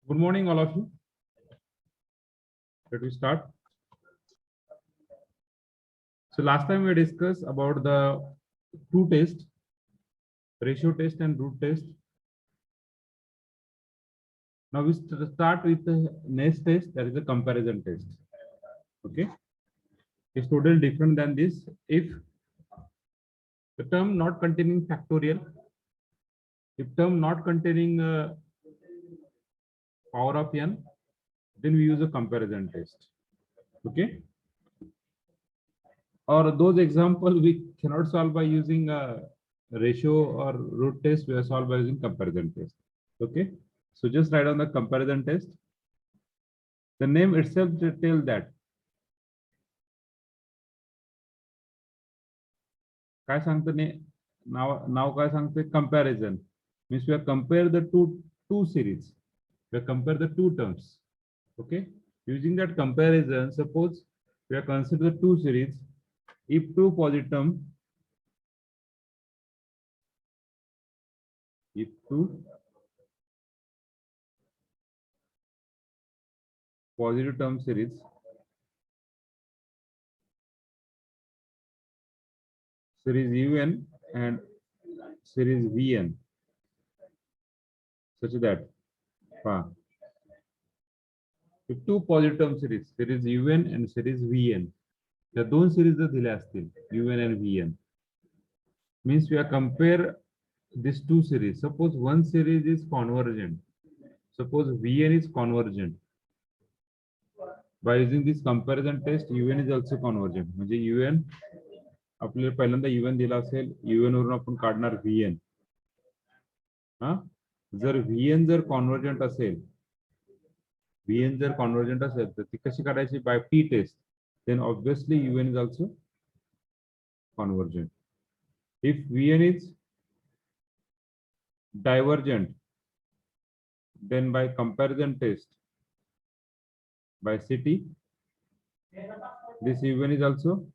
Good morning, all of you. Let me start. So last time we discussed about the two tests, ratio test and root test. Now we start with the next test, that is the comparison test. Okay, it's totally different than this. If the term not containing factorial, if term not containing power of n, then we use a comparison test. Okay, or those example we cannot solve by using a ratio or root test, we are solved by using comparison test. Okay, so just write on the comparison test. The name itself tells that. काय सांगतं नाव काय सांगते comparison means we have compared the two series, we have compared the two terms. Okay, using that comparison, suppose we have considered two series. If two positive term, if two positive term series un and series vn, such that if two positive term series un and series vn, या दोन series जर दिल्या असतील un and vn, means we are compare these two series. Suppose one series is convergent, suppose vn is convergent, by using this comparison test un is also convergent. म्हणजे un आपल्याला पहिल्यांदा un दिला असेल, un वरून आपण काढणार vn. हा, जर vn जर कॉन्व्हर्जंट असेल, vn जर कॉन्व्हर्जंट असेल तर ती कशी काढायची? By p test. then obviously un is also convergent. If vn is divergent, then by comparison test by ct, this un is also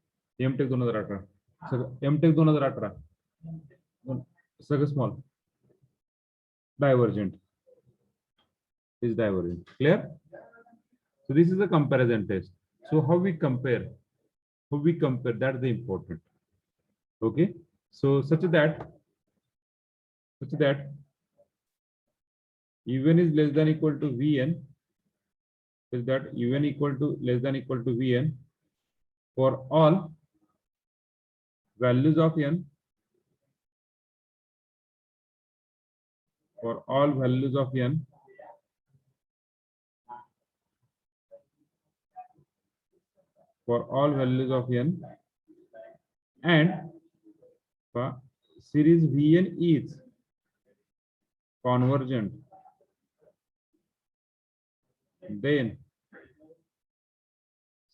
mtech 2018, mtech 2018 सगळं small divergent is divergent. Clear? So this is a comparison test. So how we compare, that's the important. Okay, so such that un is less than equal to vn, is that un equal to less than equal to vn for all values of n, for all values of n for all values of n, and series vn is convergent, then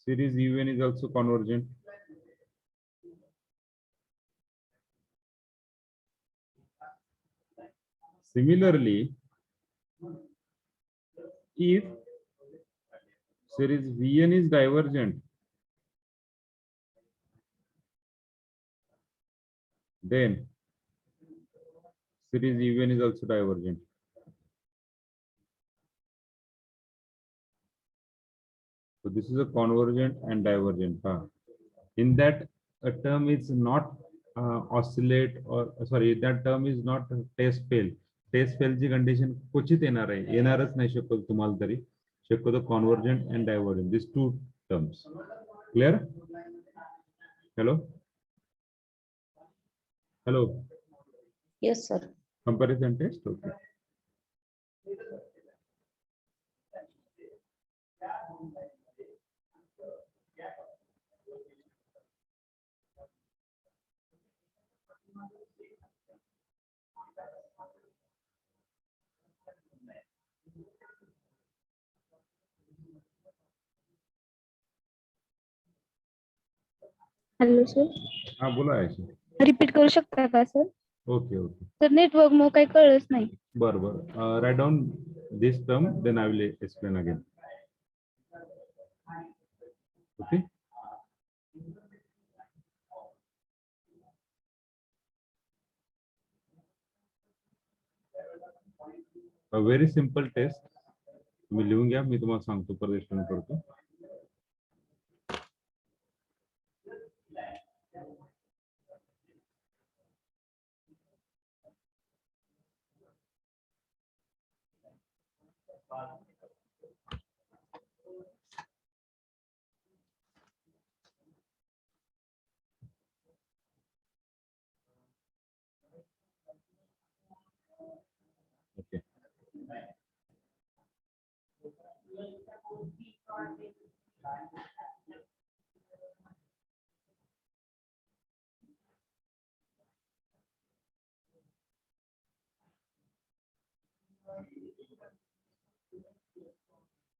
series un is also convergent. Similarly, if series vn is divergent, then series un is also divergent. So this is a convergent and divergent. In that a term is not oscillate, or sorry, that term is not test fail. Test fail ची condition क्वचित येणार आहे, येणारच नाही शक्यतो तुम्हाला तरी. शक्यतो convergent and divergent, these two terms. Clear? Hello? Hello? Yes, sir. Comparison test. Okay. Hello sir, हा बोला आहे. रिपीट करू शकता का सर? ओके ओके, सर नेटवर्क मग काही कळलंच नाही. बरोबर. Right down this term, then I will explain again. Okay, a very simple test. तुम्ही लिहून घ्या, मी तुम्हाला सांगतो, परत एक्सप्लेन करतो. ओके.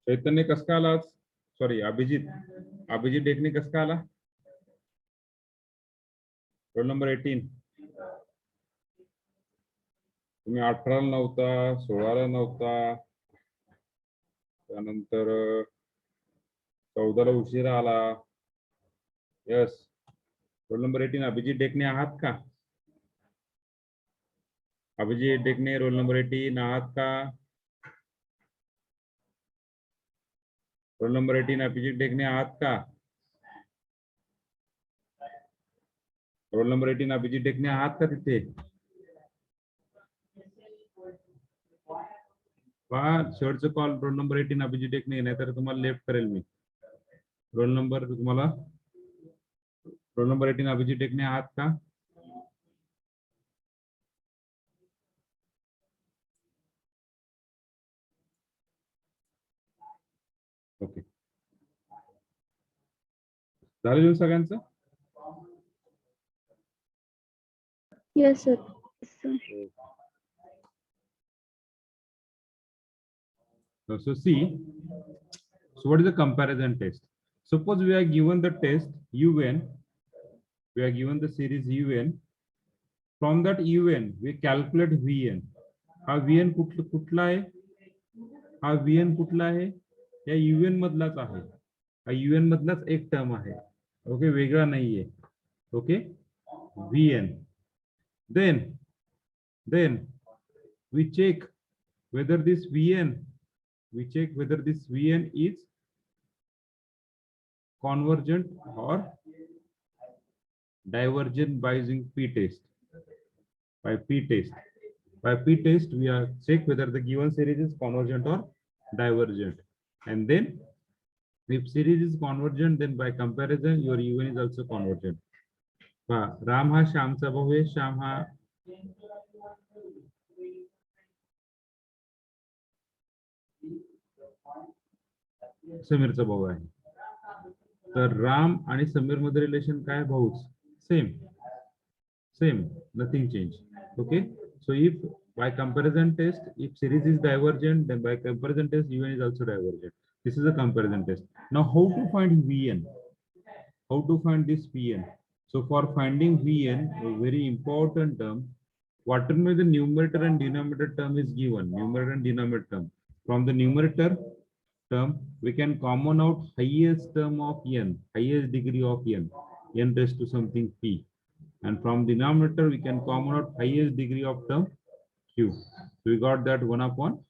चैतन्य कस का आला? सॉरी, अभिजित डेकणे कस का आला? Roll number 18. तुम्ही 18ला नव्हता, 16ला नव्हता, त्यानंतर 14ला उशिरा आला. यस, रोल नंबर 18 अभिजित डेकणे आहात का? अभिजित डेकणे रोल नंबर 18 आहात का? रोल नंबर 18 अभिजित डेकणे आहात का? रोल नंबर 18 अभिजित डेकणे आहात का तिथे? पहा, शेवटचं कॉल रोल नंबर 18 अभिजित डेकणे, नाहीतर तुम्हाला लेफ्ट करेल मी. रोल नंबर 18 अभिजित डेकणे आहात का? ओके, झालं सगळ्यांचं? Yes sir. So see, so what is the comparison test? Suppose we are given the test UN, we are given the series UN. From that UN, we calculate VN. हा VN कुठला आहे? हा VN कुठला आहे? या UN मधलाच आहे. हा UN मधलाच एक टर्म आहे. ओके, वेगळा नाहीये. Okay, VN. Then we check whether this VN is convergent or divergent by using p-test. By p-test, we are check whether the given series is convergent or divergent. And then if series is convergent, then by comparison your UN is also convergent. Ram हा श्यामचा भाऊ आहे, श्याम हा समीरचा भाऊ आहे. तर राम आणि समीर मध्ये relation काय? भाऊच. Same, nothing change. Okay, so if by comparison test, if series is divergent, then by comparison test UN is also divergent. This is a comparison test. Now how to find VN? How to find this VN? So for finding VN, a very important term, whatever the numerator and denominator term is given, numerator and denominator term, from the numerator term we can common out highest term of n, highest degree of n raised to something p, and from denominator we can common out highest degree of term q. So we got that 1 upon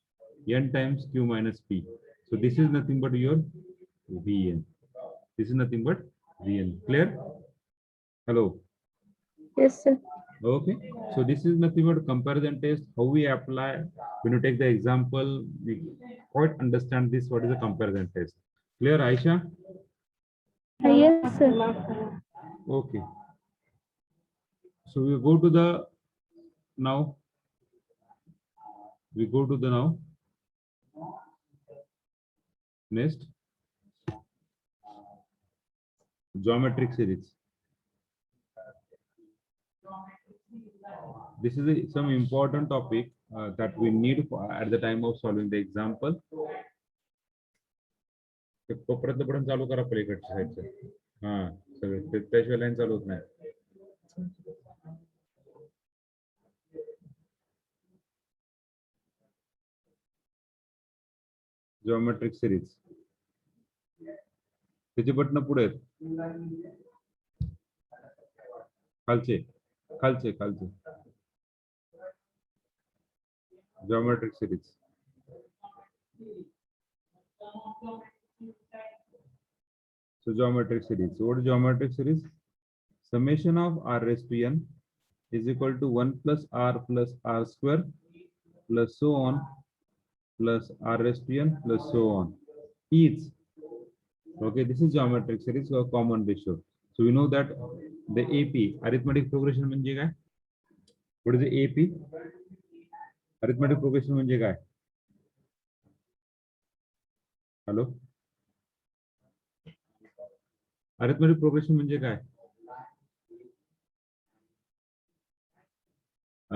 n times q minus p. So this is nothing but your Vn. This is nothing but Vn. Clear? Hello. Yes sir. Okay, so this is nothing but comparison test. How we apply when you take the example, we quite understand this. What is a comparison test? Clear, Aisha? Yes sir. Okay, so we go to the now. We go to the now. Next, geometric series. This is some important topic that we need at the time of solving the example. तोपर्यंत चालू करा पलीकडच्या साईडचं. हा, सगळे त्याशिवाय line चालू होत नाही. Geometric series. त्याची बटन पुढे आहेत. खालचे खालचे खालचे. Geometric series. So geometric series. So what is geometric series? Summation of r raised to n is equal to 1 plus r square plus so on plus r raised to n plus so on. Each. Okay, this is geometric series or common ratio. So we know that the AP, arithmetic progression म्हणजे काय? What is the AP? Arithmetic progression म्हणजे काय? Hello? Arithmetic progression म्हणजे काय?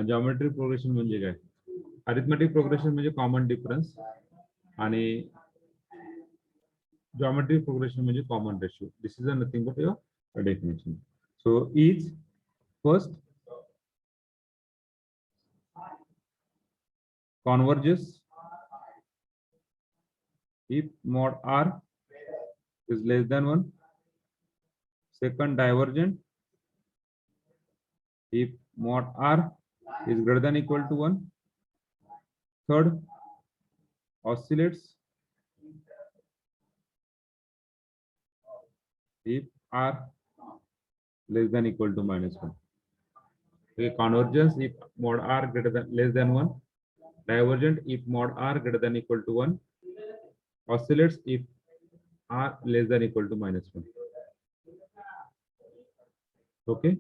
Geometric progression म्हणजे काय? Arithmetic progression म्हणजे common difference आणि geometric progression म्हणजे common ratio. This is nothing but your definition. So each first converges if mod r is less than 1. Second, divergent if mod r is greater than equal to 1. Third, oscillates if r less than equal to -1. Okay, convergence if mod r greater than less than 1. Divergent if mod r greater than equal to 1. Oscillates if r less than equal to -1. Okay.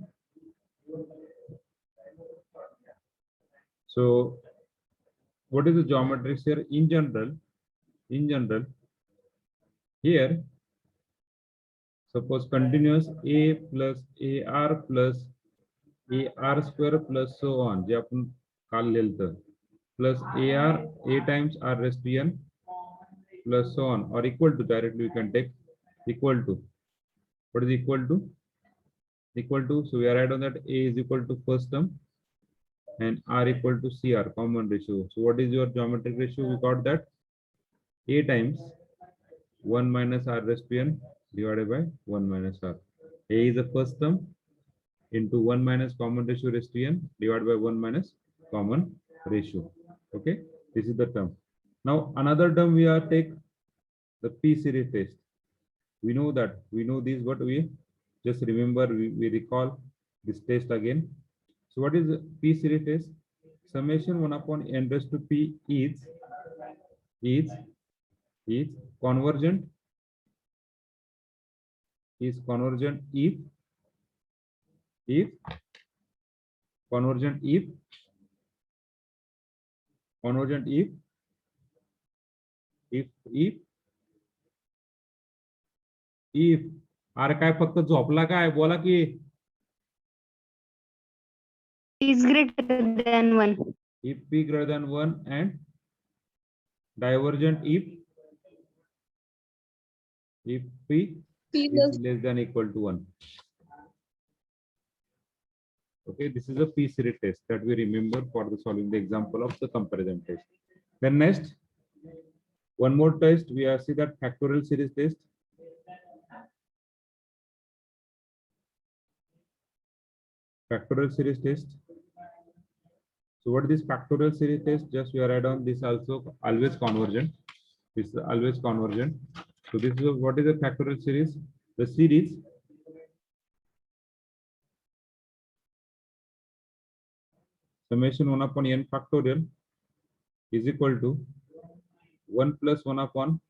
So what is the geometric here in general? In general, here suppose continuous a plus ar plus ar square plus so on जे आपण काल लिहिलं plus ar a times r raised to n plus so on or equal to, directly we can take equal to. What is equal to? Equal to, so we are write on that a is equal to first term and r equal to cr, common ratio. So what is your geometric ratio? We got that a times 1 minus r raised to n divided by 1 minus r. A is the first term into 1 minus common ratio raised to n divided by 1 minus common ratio. Okay, this is the term. Now another term we are take the p series test. We know that, we know this, but we just remember, we recall this test again. So what is the p series test? Summation 1 upon n raised to p is convergent if अरे काय फक्त झोपला काय, बोला की. Is greater than 1. If p greater than 1 and divergent if p is less than equal to 1. Okay, this is a p series test that we remember for the solving the example of the comparison test. Then next, one more test, we are see that factorial series test. Factorial series test. So what is this factorial series test? Just we are add on this also always convergent. This is always convergent. So this is what is a factorial series? The series summation 1 upon n factorial is equal to 1 plus 1 upon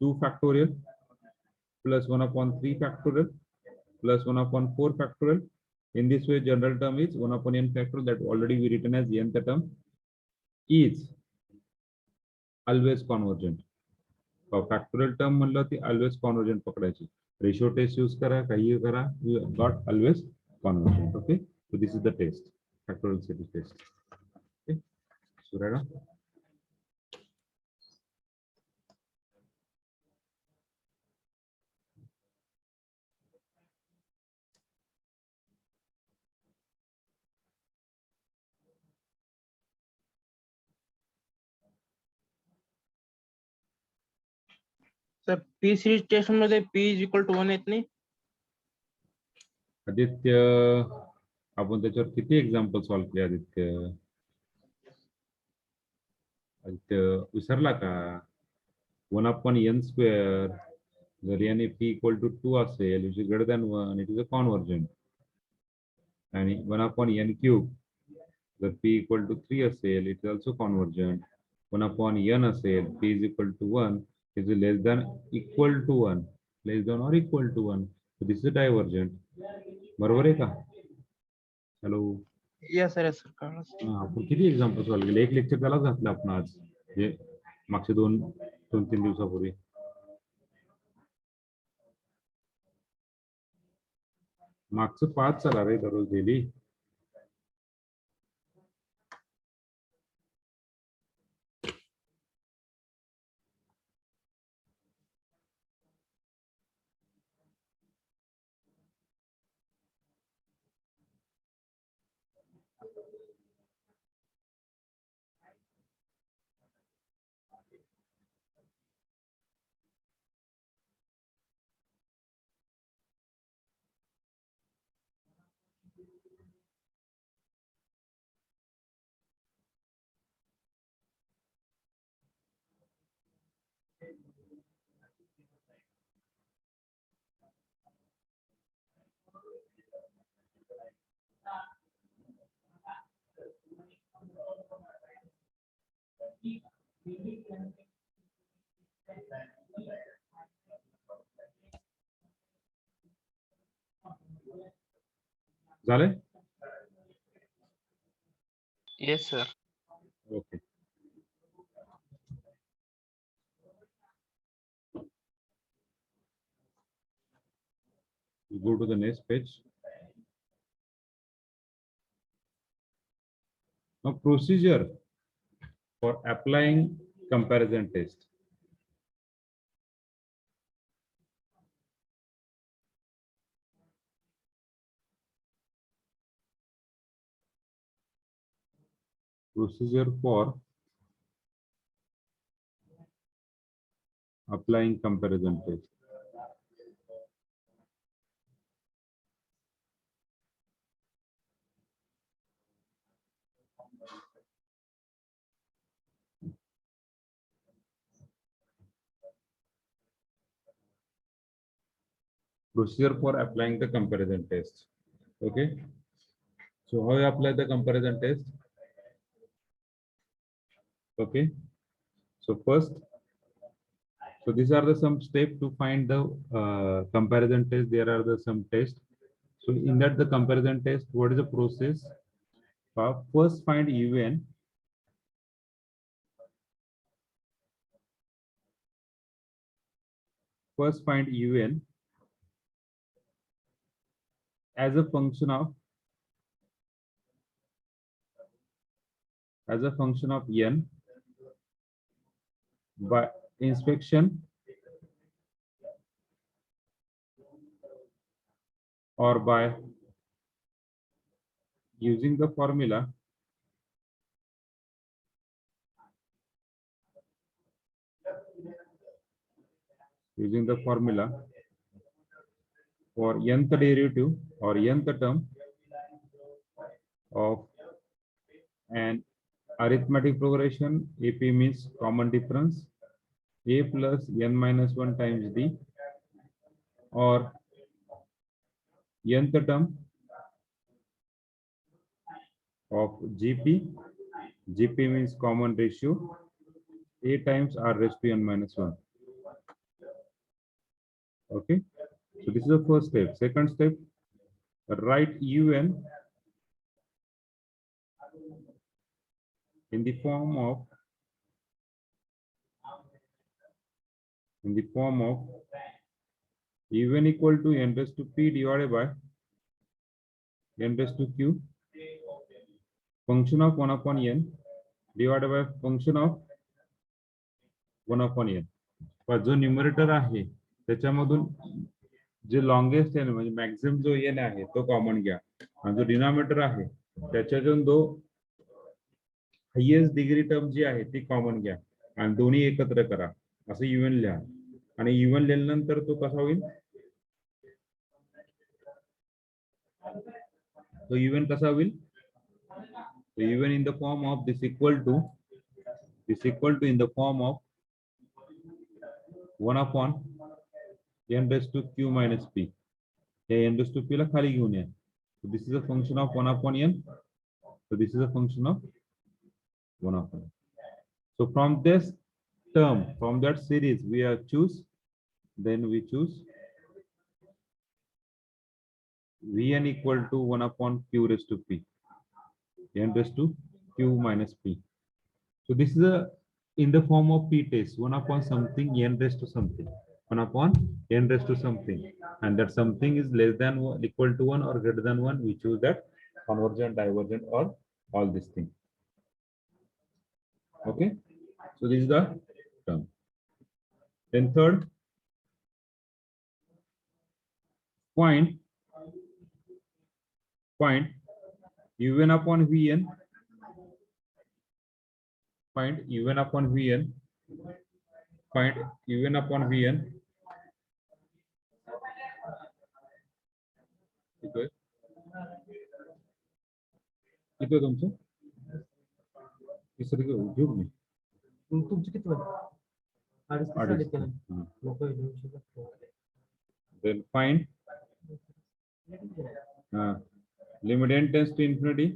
2 factorial plus 1 upon 3 factorial plus 1 upon 4 factorial. In this way, general term is 1 upon n factorial, that already we written as nth term is always convergent. Factorial term म्हणलं ती always convergent पकडायची. Ratio test use करा, काही करा, we got always convergent. Okay, so this is the test, factorial series test. Okay, so right. Sir P series test मध्ये P is equal to 1 येत नाही. आदित्य, आपण त्याच्यावर किती एक्झाम्पल सॉल्व्ह केले आदित्य? आदित्य विसरला का? 1/n². जर n p इक्वल टू 2 असेल, which is greater than 1, it is a convergent. आणि 1/n³ जर p इक्वल टू 3 असेल, it is also convergent. 1/n असेल, p is equal to 1, is less than equal to 1, less than or equal to 1. This is divergent. बरोबर आहे का? Hello. Yes sir कळलं sir. आपण किती एक्झाम्पल सॉल्व्ह केले? एक लेक्चर त्यालाच घातलं आपण आज, म्हणजे मागच्या 2-3 दिवसापूर्वी. मागचं 5 चला रे दररोज डेली. झालंय? Yes sir. Okay. Go to the next page. Now procedure for applying comparison test. Procedure for applying comparison test. Procedure for applying the comparison test. Okay. So how you apply the comparison test? Okay. So first, so these are the some steps to find the comparison test. There are the some tests. So in that the comparison test, what is the process? First find UN. First find UN as a function of n by inspection or by using the formula for nth derivative or nth term of an arithmetic progression. AP means common difference, a plus n minus 1 times d, or nth term of GP. GP means common ratio, a times r raised to n minus 1. Okay, so this is the first step. Second step, write UN in the form of UN equal to n raised to p divided by n raised to q, function of 1/n divided by function of 1/n. पण जो numerator आहे त्याच्यामधून जे longest आहे म्हणजे maximum जो n आहे तो common घ्या, आणि जो डिनॉमिनेटर आहे त्याच्यातून जो हायेस्ट डिग्री टर्म जी आहे ती कॉमन घ्या आणि दोन्ही एकत्र करा, असं UN लिहा. आणि UN लिहिल्यानंतर तो कसा होईल? तो UN कसा होईल? So even in the form of this equal to in the form of 1 upon n raised to q minus p. या n raised to p ला खाली घेऊन या. So this is a function of 1 upon n. So this is a function of 1 upon. So from this term, from that series, we have choose. Then we choose Vn equal to 1 upon q raised to p. N raised to q minus p. So this is a in the form of p test, 1 upon something n raised to something. 1 upon n raised to something, and that something is less than one, equal to 1 or greater than 1, we choose that convergent, divergent, or all these things. Okay, so this is the term. Then third, point un upon vn, find un upon vn, find un upon vn. किती तुमचं तिसरी घेऊ मी तुमचं किती then find limit n tends to infinity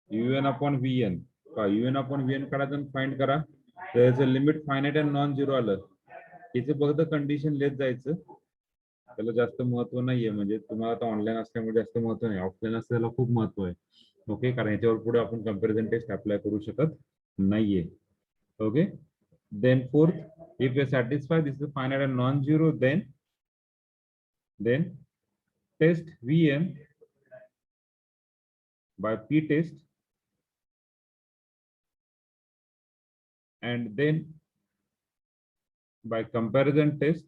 un upon vn. un upon vn काढायचं आणि find करा. त्याचं limit finite and non zero आलं, इथे फक्त कंडिशन लेत जायचं. त्याला जास्त महत्व नाहीये, म्हणजे तुम्हाला आता ऑनलाईन असल्यामुळे जास्त महत्व नाही, ऑफलाईन असल्याला खूप महत्व आहे. ओके, कारण याच्यावर पुढे आपण कंपॅरिझन टेस्ट अप्लाय करू शकत नाहीये. Okay, then fourth, if we satisfy this is finite and non-zero, then test Vn by p test, and then by comparison test,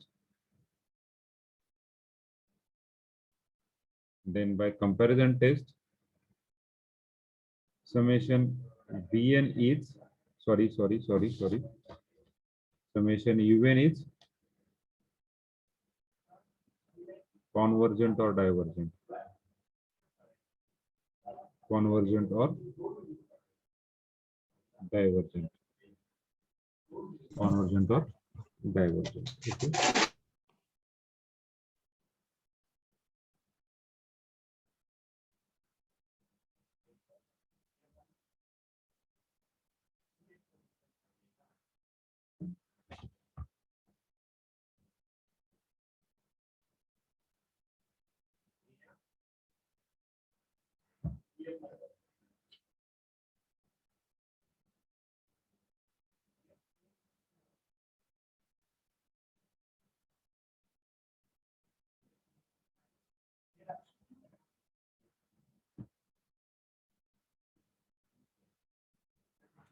summation Vn is sorry summation un is convergent or divergent, convergent or divergent, convergent or divergent. Okay.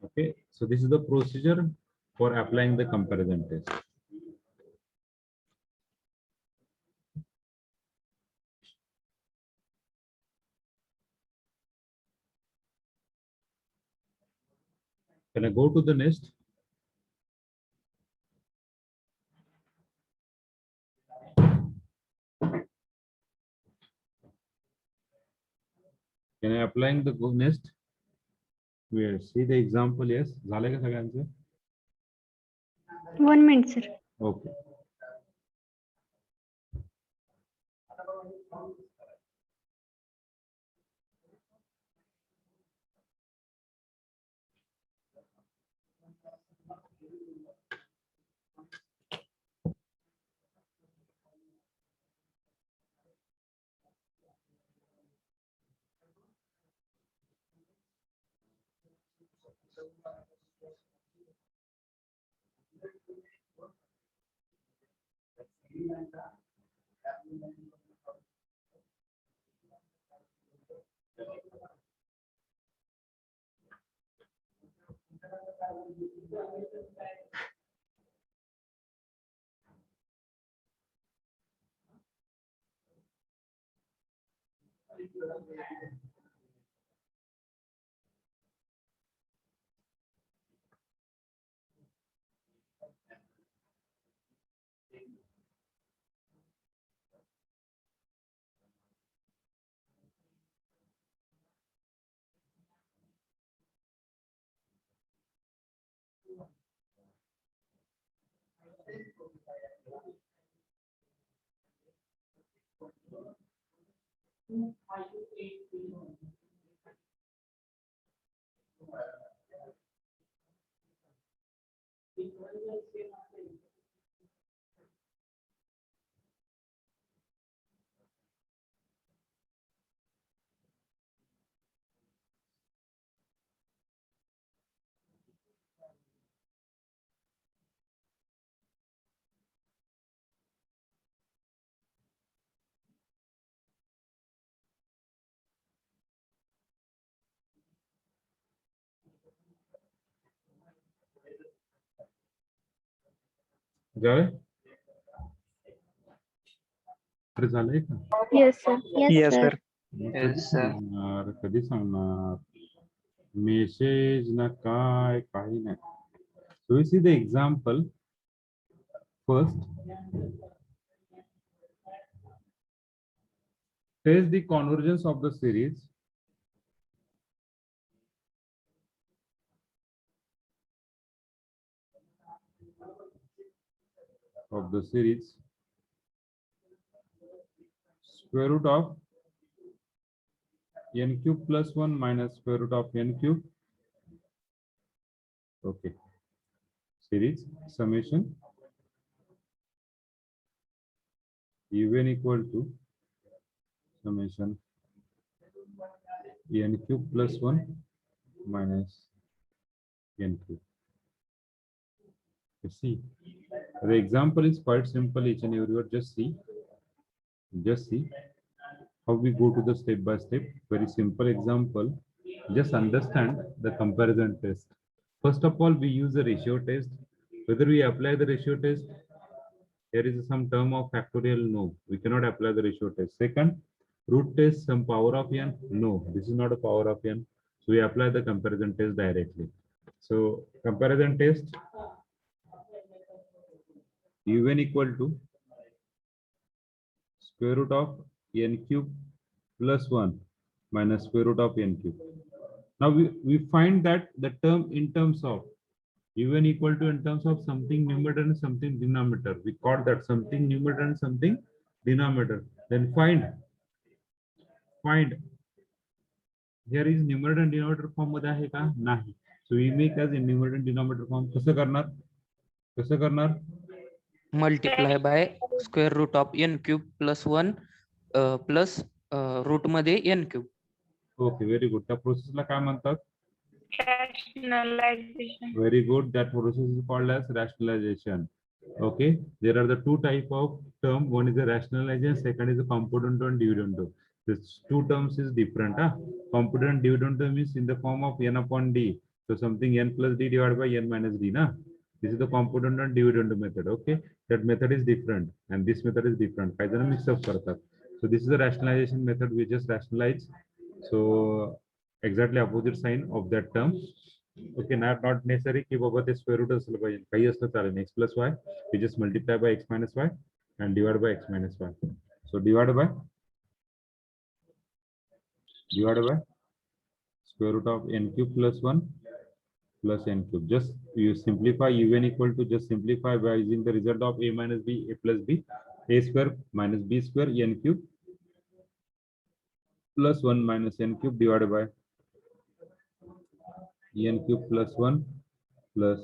Okay, so this is the procedure for applying the comparison test. Can I go to the next? Can I applying the next? We see the example. Yes, झाले का सगळ्यांचं? 1 minute, sir. Okay. जावे तर झालंय का? Yes, sir. Yes, sir. मग Yes, कधी sir. सांगणार? कधी सांगणार? मेसेज ना काय काही नाही. So we see the example first. Test the convergence of the series square root of n cube plus 1 minus square root of n cube. Okay. Series summation un equal to summation n cube plus 1 minus n cube. You see, the example is quite simple. Each and every word, just see how we go to the step by step. Very simple example. Just understand the comparison test. First of all, we use the ratio test. Whether we apply the ratio test, there is some term of factorial. No, we cannot apply the ratio test. Second, root test, some power of n. No, this is not a power of n. So we apply the comparison test directly. So comparison test, un equal to square root of n cube plus 1 minus square root of n cube. Now we find that the term in terms of un equal to in terms of something numerator and something denominator. We call that something numerator and something denominator. Then find here is numerator and denominator form मध्ये आहे का? नाही. So we make as a numerator and denominator form. कसं करणार? Multiply by square root of n cube plus 1 plus root मध्ये n cube. Okay, very good. त्या प्रोसेसला काय म्हणतात? Rationalization. Very good. That process is called as rationalization. Okay. There are the two type of term. One is the rationalization. Second is the component and dividend. This two terms is different. Component and dividend means in the form of n upon d. So something n plus d divided by n minus d. This is the component and dividend method. Okay. That method is different and this method is different. Mix up करतात. So this is the rationalization method. We just rationalize. So exactly opposite sign of that term. Okay, not necessary कि बाबा ते square root असलं पाहिजे. काही असलं चालेल. X plus y. We just multiply by x minus y and divide by x minus y. So divided by square root of n cube plus 1 plus n cube. Just you simplify un equal to just simplify by using the result of a minus b, a plus b, a square minus b square n cube plus 1 minus n cube divided by n cube plus 1 plus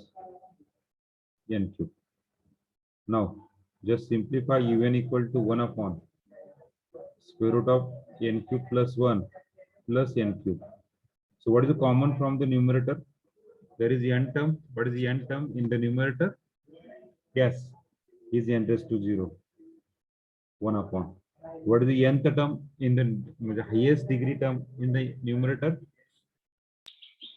n cube. Now just simplify un equal to 1 upon square root of n cube plus 1 plus n cube. So what is the common from the numerator? There is n term. What is the n term in the numerator? Yes, is n raised to 0. 1 upon. What is the nth term in the highest degree term in the numerator?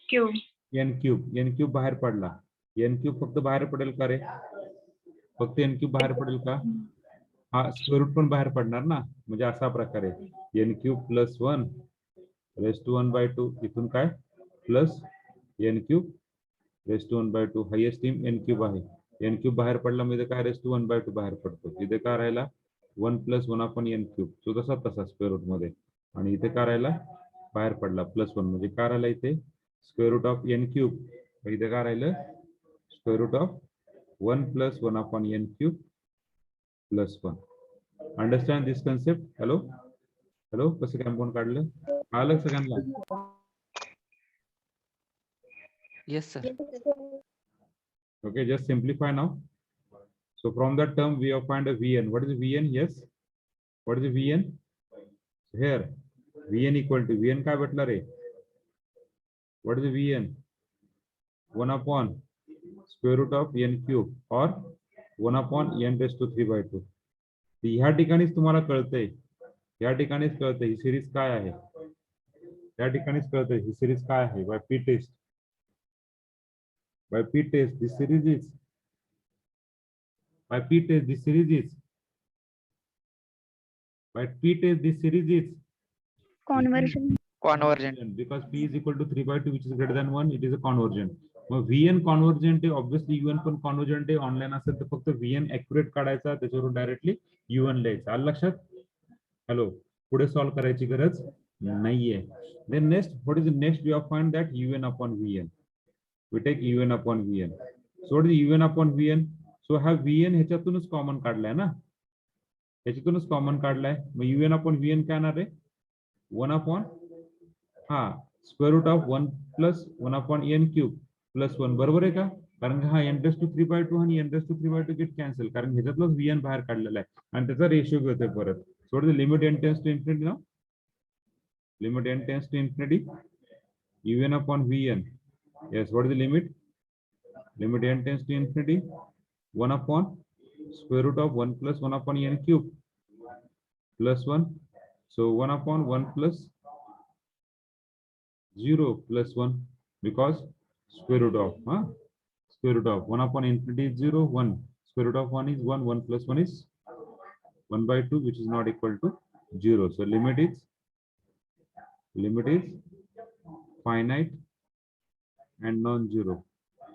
Cube. n cube. n cube बाहेर पडला. n cube फक्त बाहेर पडेल का रे? फक्त n cube बाहेर पडेल का? हा स्क्वेअर रूट पण बाहेर पडणार ना. म्हणजे असा प्रकारे n cube plus 1 raised to 1 by 2 इथून काय plus n cube raised to 1 by 2 highest team n cube आहे. n cube बाहेर पडला म्हणजे काय raised to 1 by 2 बाहेर पडतो. इथे काय राहिला 1 plus 1 upon n cube. So तसा स्क्वेअर रूट मध्ये आणि इथे काय राहिला बाहेर पडला प्लस 1 म्हणजे काय राहिला इथे square root of n cube. इथे काय राहिलं square root of 1 plus 1 upon n cube plus 1. Understand this concept? Hello? Hello, कसं कॅम्पाऊंड काढलं? कळालं सगळ्यांना? Yes sir. Okay, just simplify now. So from that term, we have find a Vn. What is Vn? Yes. What is Vn? Here, Vn equal to Vn काय भेटला रे? What is Vn? 1 upon square root of n cube or 1 upon n raised to 3 by 2. ह्या ठिकाणीच तुम्हाला कळतंय, या ठिकाणीच कळतंय ही सिरीज काय आहे. या ठिकाणीच कळतंय ही सिरीज काय आहे. By p test. By p test, this series is. By p test, this series is. By p test, this series is. Conversion. Convergent. Because p is equal to 3 by 2, which is greater than 1, it is a convergent. Mug Vn convergent आहे, obviously Un पण convergent आहे. Online असेल तर फक्त Vn accurate काढायचा, त्याच्यावरून directly Un लिहायचं. आलं लक्षात? हॅलो, पुढे सॉल्व्ह करायची गरज नाहीये. Then next, what is the next? We have find that Un upon Vn. We take Un upon Vn. So what is Un upon Vn? So हा Vn ह्याच्यातूनच कॉमन काढलाय ना, ह्याच्यातूनच कॉमन काढलाय. मग Un upon Vn काय येणार आहे? 1 upon square root of 1 plus 1 upon n cube plus 1. बरोबर आहे का? कारण हा n रेस टू 3 by 2 आणि n raise to 3 by 2 get cancel, कारण ह्याच्यातलं Vn बाहेर काढलेला आहे आणि त्याचा रेशिओ घेतोय परत. So the limit n tends to infinity ना, limit n tends to infinity Un upon Vn. Yes, what is the limit? Limit n tends to infinity 1 upon square root of 1 plus 1 upon n cube plus 1. So 1 upon 1 plus 0 plus 1, because square root of square root of 1 upon infinity is 0, 1. Square root of 1 is 1, 1 plus 1 is 1 by 2, which is not equal to 0. So limit is finite and non-zero.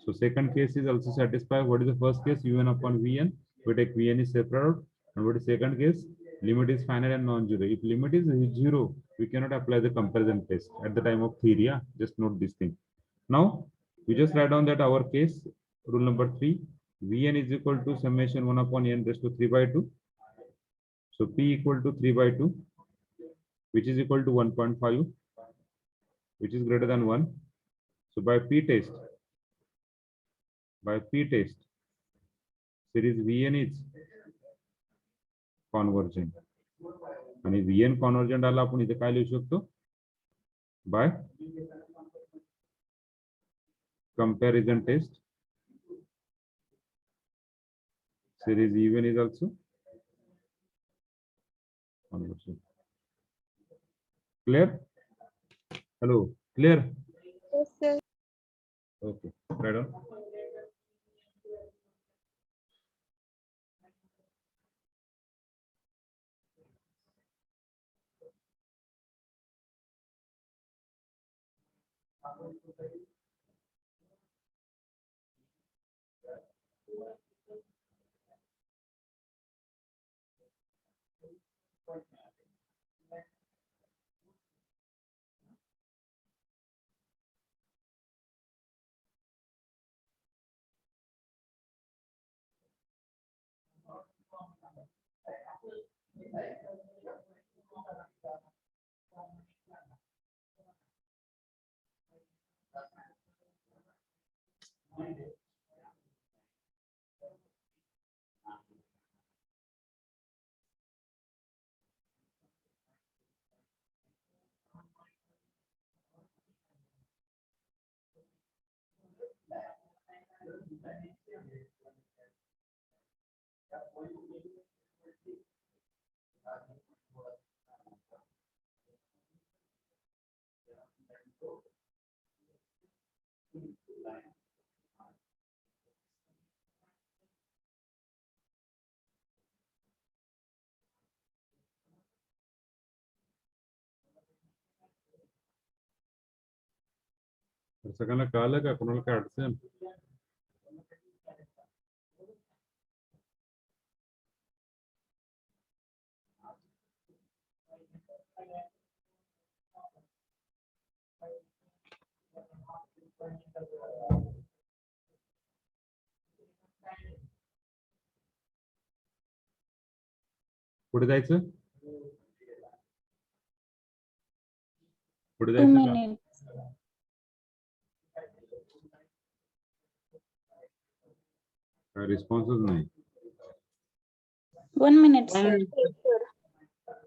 So second case is also satisfied. What is the first case? Un upon Vn. We take Vn is separate out. And what is second case? Limit is finite and non-zero. If limit is 0, we cannot apply the comparison test at the time of theory. Yeah? Just note this thing. Now, we just write down that our case, rule number 3, Vn is equal to summation 1 upon n raised to 3 by 2. So P equal to 3 by 2, which is equal to 1.5, which is greater than 1. So by P test, series Vn is convergent. आणि Vn convergent आला, आपण इथे काय लिहू शकतो? By comparison test, series even is also convergent. Clear? Hello, clear? Yes, sir. Okay, right on. सगळ्यांना कळालं का? कोणाला काय अडचण? पुढे जायचं? पुढे 2 जायचं का? minutes. रिस्पॉन्सच नाही. 1 minute, One sir. minute.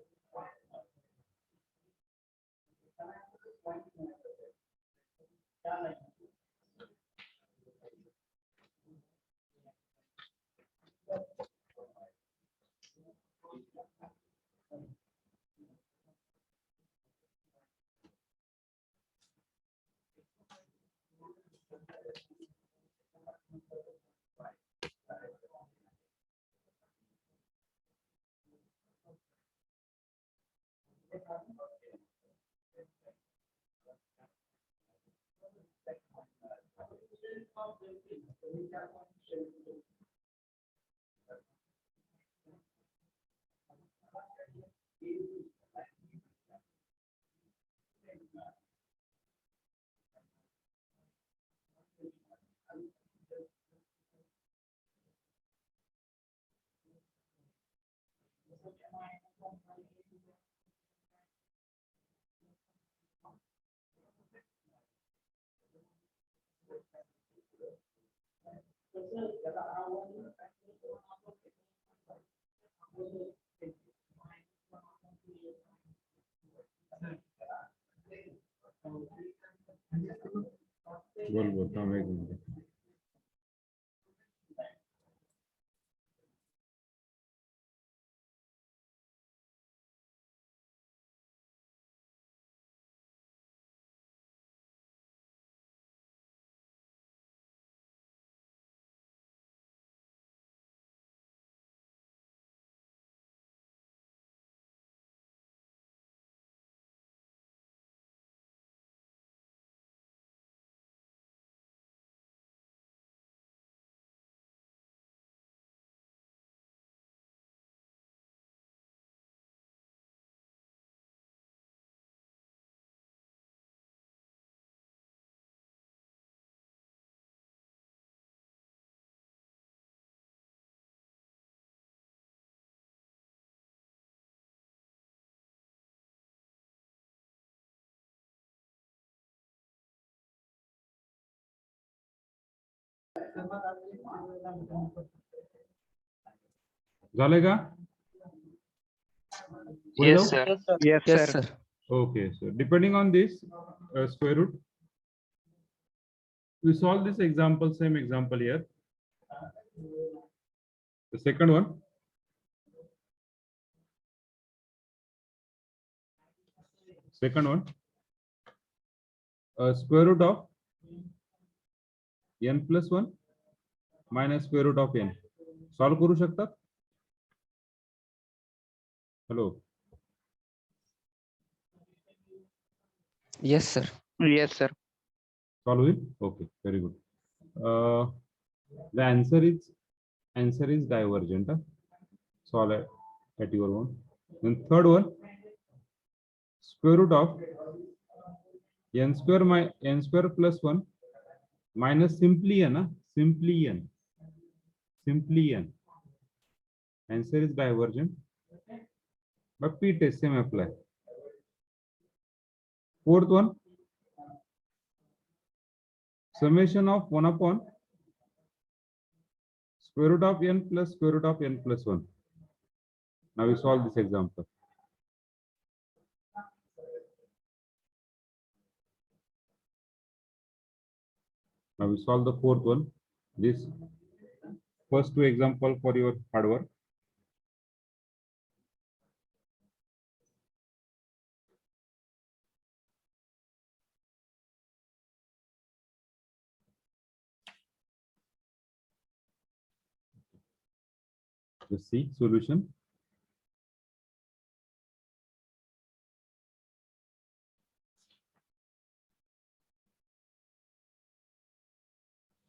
बोल थांब एक मिनिट. झालंय का? पुढे Yes, जाऊ? sir. Yes, sir. Yes, Yes, sir. sir. Okay, so depending on this square root, we solve this example, same example here. The second one. Second one. Square root of n plus 1 minus square root of n. Solve करू शकतात? Hello. Yes, sir. Yes, sir. Solve it. Okay, very good. The answer is divergent. Solve at your own. Then third one, square root of n square plus 1 minus simply n. Simply n. Answer is divergent. But p test same apply. Fourth one, summation of 1 upon square root of n plus square root of n plus 1. Now we solve this example. Now we solve the fourth one. This first two example for your hard work. Let's see solution.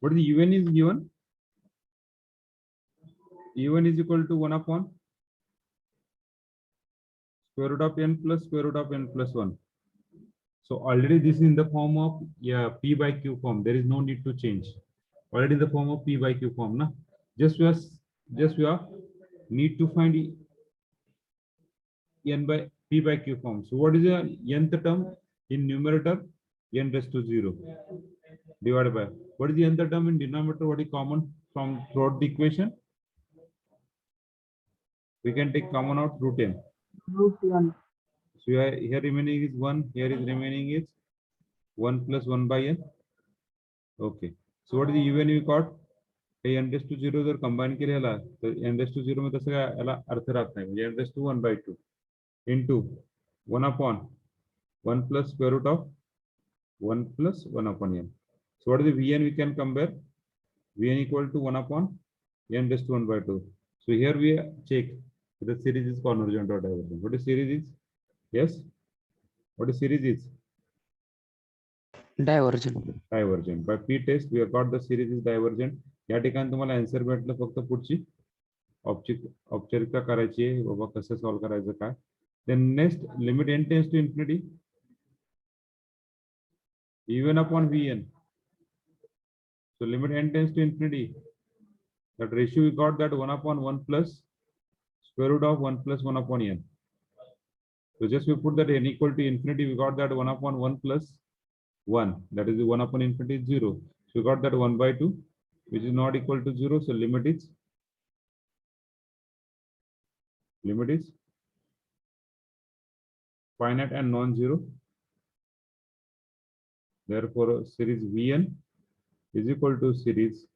What is the un is given? Un is equal to 1 upon square root of n plus square root of n plus 1. So already this is in the form of p by q form. There is no need to change. Already in the form of p by q form. Na? Just we are need to find n by p by q form. So what is the nth term? In numerator, n raised to 0 divided by, what is the nth term in denominator? What is common from throughout the equation? We can take common out root n. √1. So here remaining is 1, here is remaining is 1 plus 1 by n. Okay. So what is the even we got? Hey n raised to 0 जर combine केले ह्याला तर n raised to 0 मध्ये तसं काय याला अर्थ राहत नाही म्हणजे n raised to 1 by 2 into 1 upon 1 plus square root of 1 plus 1 upon n. So what is the Vn we can compare? Vn equal to 1 upon n raised to 1 by 2. So here we check if the series is convergent or divergent. What is series is? Yes. What is series is? Divergent. Divergent. By p test we have got the series is divergent. या ठिकाणी तुम्हाला answer भेटलं फक्त पुढची औपचारिकता करायची आहे बाबा कसं सॉल्व करायचं काय. Then next limit n tends to infinity even upon Vn. So limit n tends to infinity, that ratio we got that 1 upon 1 plus square root of 1 plus 1 upon n. So just we put that n equal to infinity, we got that 1 upon 1 plus 1, that is the 1 upon infinity is 0. So we got that 1 by 2, which is not equal to 0. So limit is finite and non-zero. Therefore series Vn is equal to series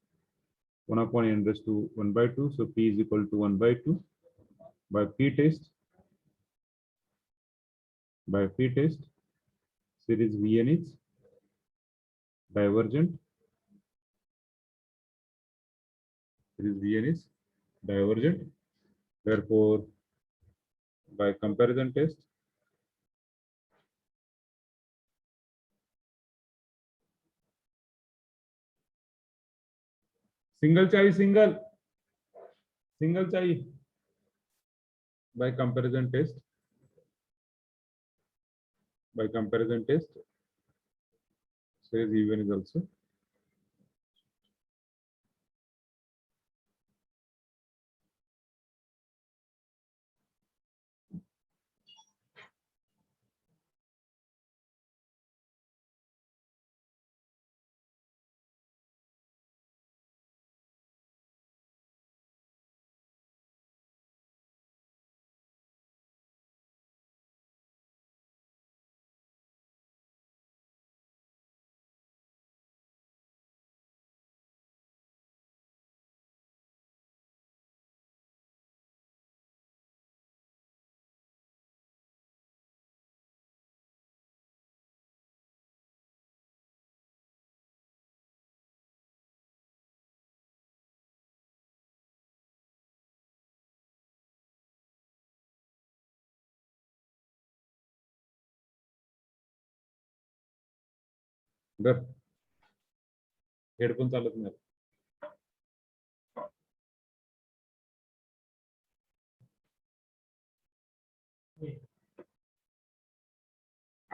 1 upon n raised to 1 by 2. So p is equal to 1 by 2. By p test, series Vn is divergent. Series Vn is divergent. Therefore, by comparison test, single चाहिए. By comparison test, series even is also बर. Headphone चालत नाही.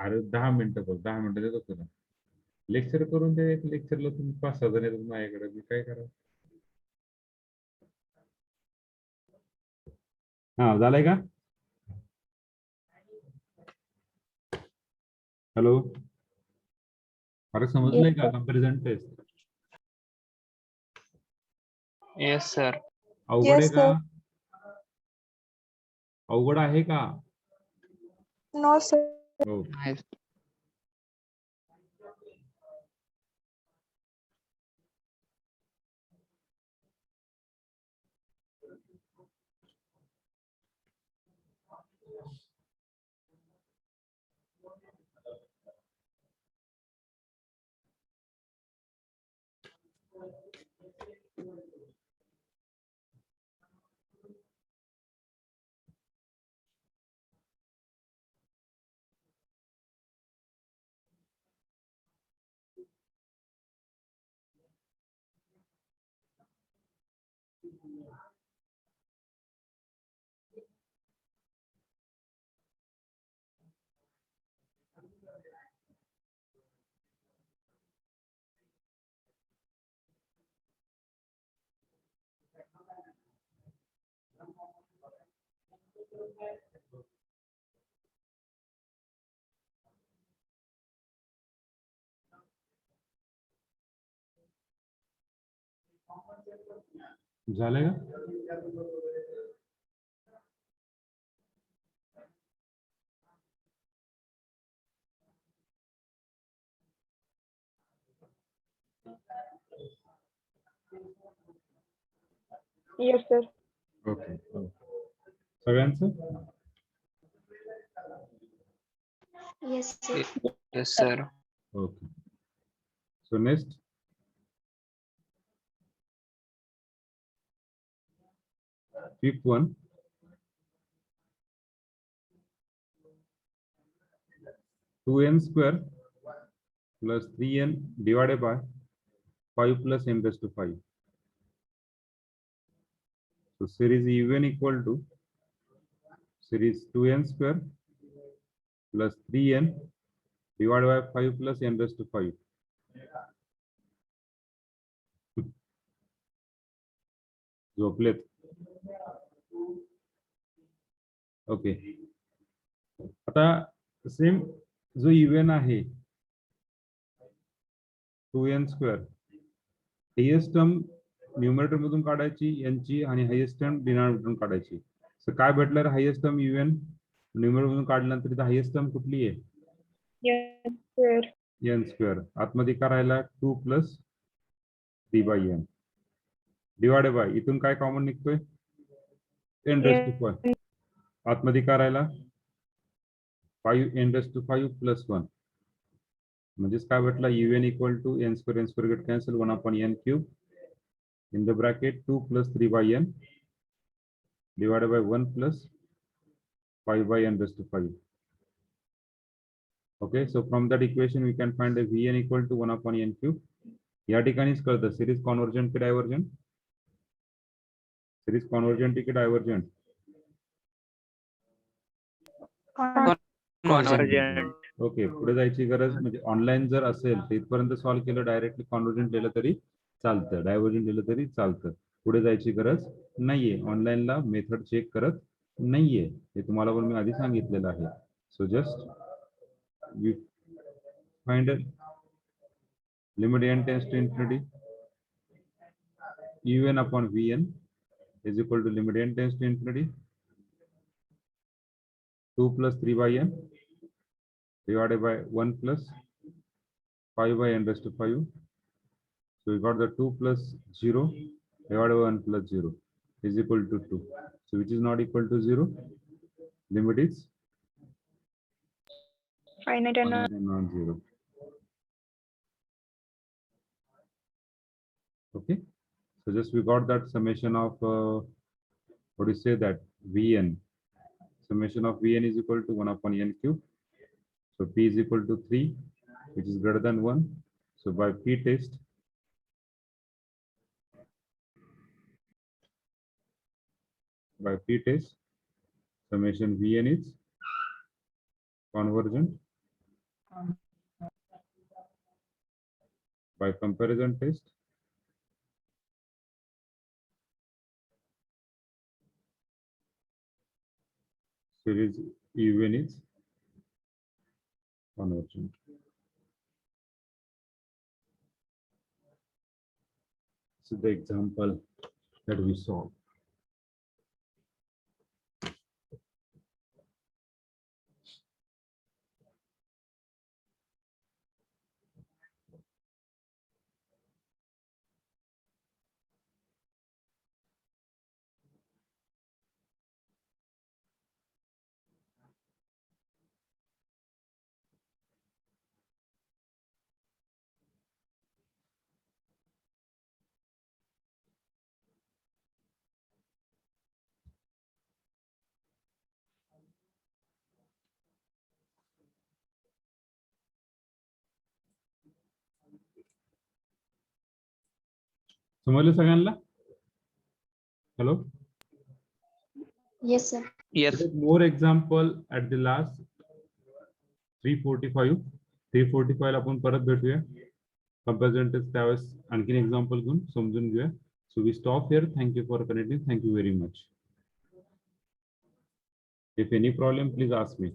अरे 10 मिनिटं बघ, 10 मिनिटं देतो तुला. लेक्चर करून दे. एक लेक्चरला तुम्ही 5-6 जण येतात माझ्याकडे, मी काय करा. हा झालंय का? हॅलो, अरे समजलंय का कंपॅरिझन टेस्ट? Yes, sir. अवघड आहे Yes, का? sir. अवघड आहे का? No, sir. हो. Nice. झालंय का? Yes, sir. ओके सगळ्यांचं Yes, sir. Yes, sir. okay so next fifth one 2n square plus 3n divided by 5 plus n raised to 5. So series even equal to series 2n square plus 3n divided by 5 plus n raised to 5. झोपलेत. Okay आता same जो even आहे 2n square highest term numerator मधून काढायची यांची आणि highest term denominator मधून काढायची. सो काय भेटणार हायेस्ट टर्म इव्हन न्यूमरेटर मधून काढल्यानंतर इथं हायेस्ट टर्म कुठली आहे? Yes, sir. n स्क्वेअर आतमध्ये करायला 2 प्लस 3/n डिवाइडेड बाय इथून काय कॉमन निघतोय n raised to 5 आतमध्ये करायला 5 n raised to 5 plus 1 म्हणजेच काय भेटला un equal to n square get cancel 1 upon n cube in the bracket 2 plus 3/n divided by 1 plus 5/n raised to 5. Okay, so from that equation we can find a vn equal to 1 upon n cube. या ठिकाणीच कळतं series convergent की divergent. Series convergent की divergent. Convergent. Okay पुढे जायची गरज म्हणजे online जर असेल तर इथपर्यंत सॉल्व्ह केलं डायरेक्टली कॉन्व्हर्जंट लिहिलं तरी चालतं डायव्हर्जंट लिहिलं तरी चालतं. पुढे जायची गरज नाहीये. ऑनलाईनला मेथड चेक करत नाहीये हे तुम्हाला पण मी आधी सांगितलेलं आहे. So just we find limit n tends to infinity un upon vn is equal to limit n tends to infinity 2 plus 3/n divided by 1 plus 5/n raised to 5. So we got the 2 plus 0 divided by 1 plus 0 is equal to 2. So which is not equal to 0? Limit is Finite and non-zero. Okay, so just we got that summation of what do you say that vn summation of vn is equal to 1 upon n cube. So p is equal to 3 which is greater than 1. So by p test summation vn is convergent. By comparison test series even is convergent. This is the example that we saw. समजलं सगळ्यांना? Hello? yes, sir. Yes. More example at the last 345. 345 ला आपण परत भेटूया. Comparison test त्यावेळेस आणखीन example घेऊन समजून घेऊया. So we stop here. Thank you for connecting. Thank you very much. If any problem, please ask me.